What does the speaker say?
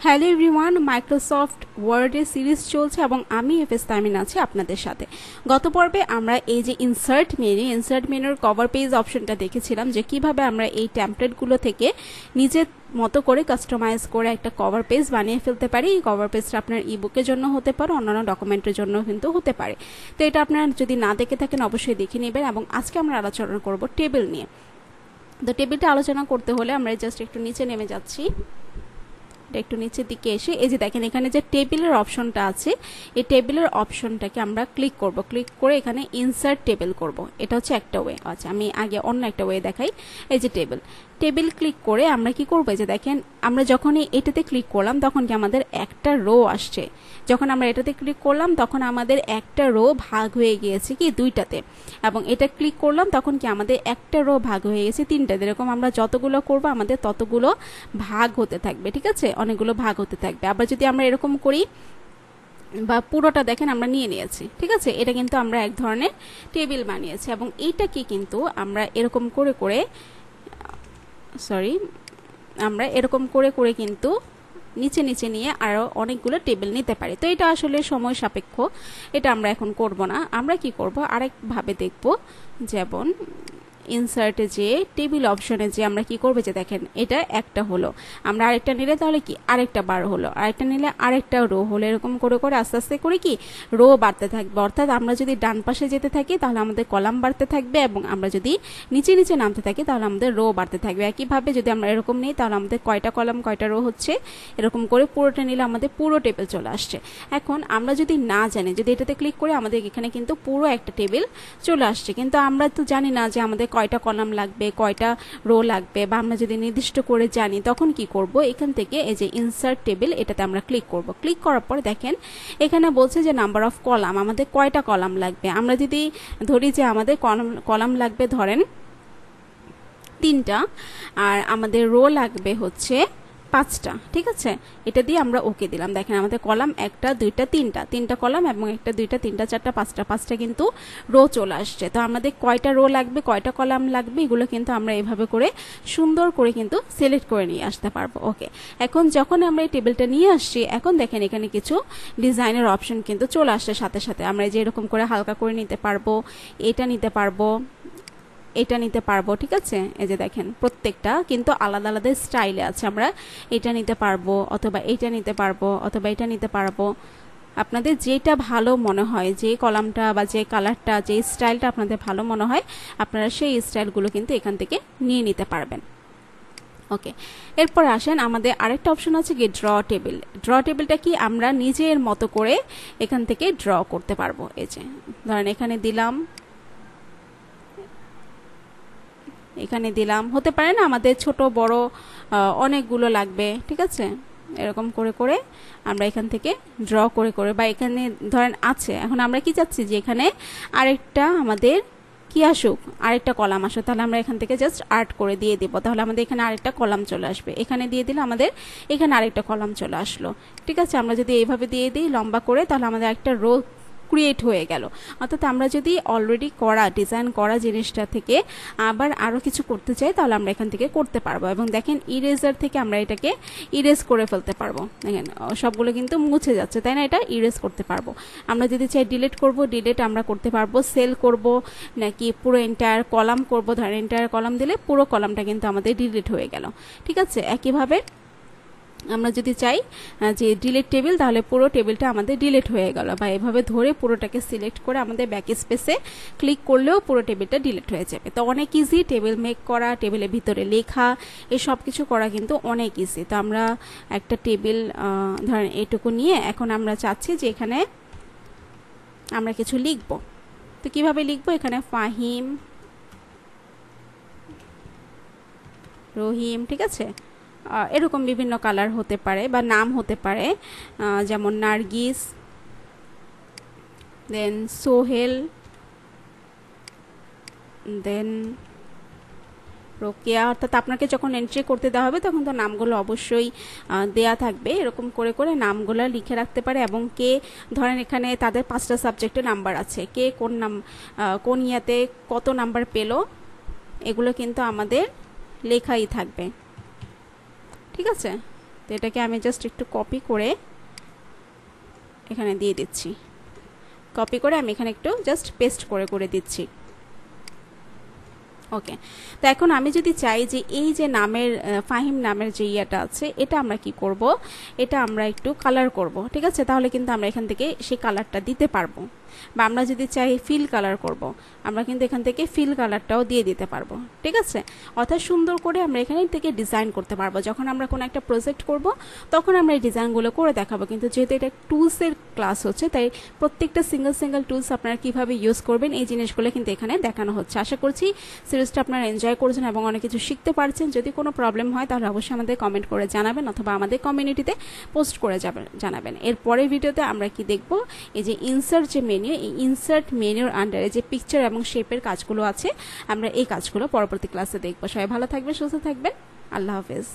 Hello everyone, Microsoft ওয়ার্ডের series চলছে এবং আমি এফএস তামিন আছি আপনাদের সাথে। গত পর্বে আমরা এই যে ইনসার্ট মেনুর কভার পেজ অপশনটা দেখেছিলাম যে কিভাবে আমরা এই টেমপ্লেটগুলো থেকে নিজের মতো করে কাস্টমাইজ করে একটা কভার পেজ বানিয়ে ফেলতে পারি। এই কভার পেজটা আপনার ইবুকের জন্য হতে পারে, অন্যান্য ডকুমেন্টের জন্য কিন্তু হতে পারে। তো এটা আপনারা যদি না দেখে থাকেন অবশ্যই দেখে নেবেন। এবং আজকে আমরা আলোচনা করব টেবিল নিয়ে। তো টেবিলটা আলোচনা করতে হলে আমরা জাস্ট একটু নিচে নেমে যাচ্ছি। একটু নিচের দিকে এসে এই যে দেখেন এখানে যে টেবিলের অপশনটা আছে, এই টেবিলের অপশনটাকে আমরা ক্লিক করব। ক্লিক করে এখানে ইনসার্ট টেবিল করব। এটা হচ্ছে একটা ওয়ে। আচ্ছা, আমি আগে অন্য একটা ওয়ে দেখাই। এই যে টেবিল ক্লিক করে আমরা কি করব, যে দেখেন আমরা যখনই এটাতে ক্লিক করলাম তখন কি আমাদের একটা রো আসছে। যখন আমরা এটাতে ক্লিক করলাম তখন আমাদের একটা রো ভাগ হয়ে গিয়েছে কি দুইটাতে, এবং এটা ক্লিক করলাম তখন কি আমাদের একটা রো ভাগ হয়ে গেছে তিনটাতে। এরকম আমরা যতগুলো করব আমাদের ততগুলো ভাগ হতে থাকবে, ঠিক আছে, অনেকগুলো ভাগ হতে থাকবে। আবার যদি আমরা এরকম করি বা পুরোটা দেখেন আমরা নিয়ে নিয়েছি, ঠিক আছে, এটা কিন্তু আমরা এক ধরনের টেবিল বানিয়েছি। এবং এইটাকে কিন্তু আমরা এরকম করে করে আমরা এরকম করে করে কিন্তু নিচে নিচে নিয়ে আরো অনেকগুলো টেবিল নিতে পারি। তো এটা আসলে সময় সাপেক্ষ, এটা আমরা এখন করব না। আমরা কি করব, আরেকভাবে দেখব। যেমন ইনসার্টে যে টেবিল অপশনে যে আমরা কি করব, যে দেখেন এটা একটা হলো, আমরা আরেকটা নিলে তাহলে কি আরেকটা বার হলো, আরেকটা নিলে আরেকটা রো হলো। এরকম করে করে আস্তে আস্তে করে কি রো বাড়তে থাকবে। অর্থাৎ আমরা যদি ডান পাশে যেতে থাকি তাহলে আমাদের কলাম বাড়তে থাকবে, এবং আমরা যদি নিচে নিচে নামতে থাকি তাহলে আমাদের রো বাড়তে থাকবে। একইভাবে যদি আমরা এরকম নিই তাহলে আমাদের কয়টা কলাম কয়টা রো হচ্ছে, এরকম করে পুরোটা নিলে আমাদের পুরো টেবিল চলে আসছে। এখন আমরা যদি না জানি, যদি এটাতে ক্লিক করে আমাদের এখানে কিন্তু পুরো একটা টেবিল চলে আসছে, কিন্তু আমরা তো জানি না যে আমাদের কয়টা কলাম লাগবে, কয়টা রো লাগবে, বা আমরা যদি নির্দিষ্ট করে জানি তখন কি করব, এখান থেকে এই যে ইনসার্ট টেবিল এটাতে আমরা ক্লিক করব। ক্লিক করার পর দেখেন এখানে বলছে যে নাম্বার অফ কলাম, আমাদের কয়টা কলাম লাগবে। আমরা যদি ধরি যে আমাদের কলাম লাগবে ধরেন 3টা, আর আমাদের রো লাগবে হচ্ছে 5টা, ঠিক আছে, এটা দিয়ে আমরা ওকে দিলাম। দেখেন আমাদের কলাম 1টা 2টা 3টা কলাম, এবং 1টা 2টা 3টা 4টা 5টা কিন্তু রো চলে আসছে। তো আমাদের কয়টা রো লাগবে, কয়টা কলাম লাগবে, এগুলো কিন্তু আমরা এভাবে করে সুন্দর করে কিন্তু সিলেক্ট করে নিয়ে আসতে পারবো। ওকে, এখন যখন আমরা এই টেবিলটা নিয়ে আসছি, এখন দেখেন এখানে কিছু ডিজাইনের অপশন কিন্তু চলে আসছে সাথে সাথে। আমরা যে এরকম করে হালকা করে নিতে পারবো, এটা নিতে পারবো, এটা নিতে পারবো, ঠিক আছে। এই যে দেখেন প্রত্যেকটা কিন্তু আলাদা আলাদা স্টাইলে আছে। আমরা এটা নিতে পারবো, অথবা এটা নিতে পারবো, অথবা এটা নিতে পারবো। আপনাদের যেটা ভালো মনে হয়, যে কলামটা বা যে কালারটা, যে স্টাইলটা আপনাদের ভালো মনে হয়, আপনারা সেই স্টাইলগুলো কিন্তু এখান থেকে নিয়ে নিতে পারবেন। ওকে, এরপর আসেন আমাদের আরেকটা অপশন আছে কি ড্র টেবিল। ড্র টেবিলটা কি আমরা নিজের মতো করে এখান থেকে ড্র করতে পারবো। এই যে ধরেন এখানে দিলাম, এখানে দিলাম, হতে পারে না আমাদের ছোট বড় অনেকগুলো লাগবে, ঠিক আছে, এরকম করে করে আমরা এখান থেকে ড্র করে করে, বা এখানে ধরেন আছে, এখন আমরা কি চাচ্ছি যে এখানে আরেকটা আমাদের কি আসুক, আরেকটা কলাম আসুক, তাহলে আমরা এখান থেকে জাস্ট আর্ট করে দিয়ে দেব। তাহলে আমাদের এখানে আরেকটা কলাম চলে আসবে, এখানে দিয়ে দিলে আমাদের এখানে আরেকটা কলাম চলে আসলো, ঠিক আছে। আমরা যদি এইভাবে দিয়ে দিই লম্বা করে, তাহলে আমাদের একটা রো ক্রিয়েট হয়ে গেল। অর্থাৎ আমরা যদি অলরেডি করা ডিজাইন করা জিনিসটা থেকে আবার আরো কিছু করতে চাই তাহলে আমরা এখান থেকে করতে পারবো। এবং দেখেন ইরেজার থেকে আমরা এটাকে ইরেজ করে ফেলতে পারবো। দেখেন সবগুলো কিন্তু মুছে যাচ্ছে, তাই না, এটা ইরেজ করতে পারবো। আমরা যদি চাই ডিলিট করব, ডিলিট আমরা করতে পারবো। সেল করব নাকি পুরো এন্টায়ার কলাম করব, ধরেন এন্টায়ার কলাম দিলে পুরো কলামটা কিন্তু আমাদের ডিলিট হয়ে গেল, ঠিক আছে। একইভাবে আমরা যদি চাই যে ডিলিট টেবিল, তাহলে পুরো টেবিলটা আমাদের ডিলিট হয়ে গেল। বা এভাবে ধরে পুরোটাকে সিলেক্ট করে আমাদের ব্যাক স্পেসে ক্লিক করলেও পুরো টেবিলটা ডিলিট হয়ে যাবে। তো অনেক ইজি টেবিল মেক করা, টেবিলের ভিতরে লেখা, এই সব কিছু করা কিন্তু অনেক ইজি। তো আমরা একটা টেবিল ধরেন এটুকু নিয়ে এখন আমরা চাচ্ছি যে এখানে আমরা কিছু লিখব। তো কিভাবে লিখবো, এখানে ফাহিম, রহিম, ঠিক আছে, এরকম বিভিন্ন কালার হতে পারে বা নাম হতে পারে, যেমন নার্গিস, দেন সোহেল, দেন রোকেয়া। অর্থাৎ আপনাকে যখন এন্ট্রি করতে দেওয়া হবে তখন তো নামগুলো অবশ্যই দেয়া থাকবে। এরকম করে করে নামগুলো লিখে রাখতে পারে। এবং কে ধরেন এখানে তাদের 5টা সাবজেক্টে নাম্বার আছে, কে কোন ইয়াতে কত নাম্বার পেলো, এগুলো কিন্তু আমাদের লেখাই থাকবে, ঠিক আছে। তো এটাকে আমি জাস্ট একটু কপি করে এখানে দিয়ে দিচ্ছি। কপি করে আমি এখানে একটু জাস্ট পেস্ট করে দিচ্ছি। ওকে, তো এখন আমি যদি চাই যে এই যে নামের ফাহিম নামের যে ইয়াটা আছে এটা আমরা কি করব, এটা আমরা একটু কালার করব। ঠিক আছে, তাহলে কিন্তু আমরা এখান থেকে সেই কালারটা দিতে পারবো। বা আমরা যদি চাই ফিল কালার করব, আমরা কিন্তু এখান থেকে ফিল কালারটাও দিয়ে দিতে পারবো। ঠিক আছে, অর্থাৎ সুন্দর করে আমরা এখানে থেকে ডিজাইন করতে পারবো। যখন আমরা কোনো একটা প্রজেক্ট করব তখন আমরা এই ডিজাইনগুলো করে দেখাবো। কিন্তু যেহেতু এটা টুলসের ক্লাস হচ্ছে, তাই প্রত্যেকটা সিঙ্গেল টুলস আপনারা কিভাবে ইউজ করবেন এই জিনিসগুলো কিন্তু এখানে দেখানো হচ্ছে। আশা করছি সিরিজটা আপনারা এনজয় করছেন এবং অনেক কিছু শিখতে পারছেন। যদি কোনো প্রবলেম হয় তাহলে অবশ্যই আমাদের কমেন্ট করে জানাবেন অথবা আমাদের কমিউনিটিতে পোস্ট করে জানাবেন। এর পরের ভিডিওতে আমরা কি দেখব, এই যে ইনসার্ট যে মেনু, এই ইনসার্ট মেনুর আন্ডারে যে পিকচার এবং শেপের কাজগুলো আছে আমরা এই কাজগুলো পরবর্তী ক্লাসে দেখব। সবাই ভালো থাকবেন, সুস্থ থাকবেন, আল্লাহ হাফেজ।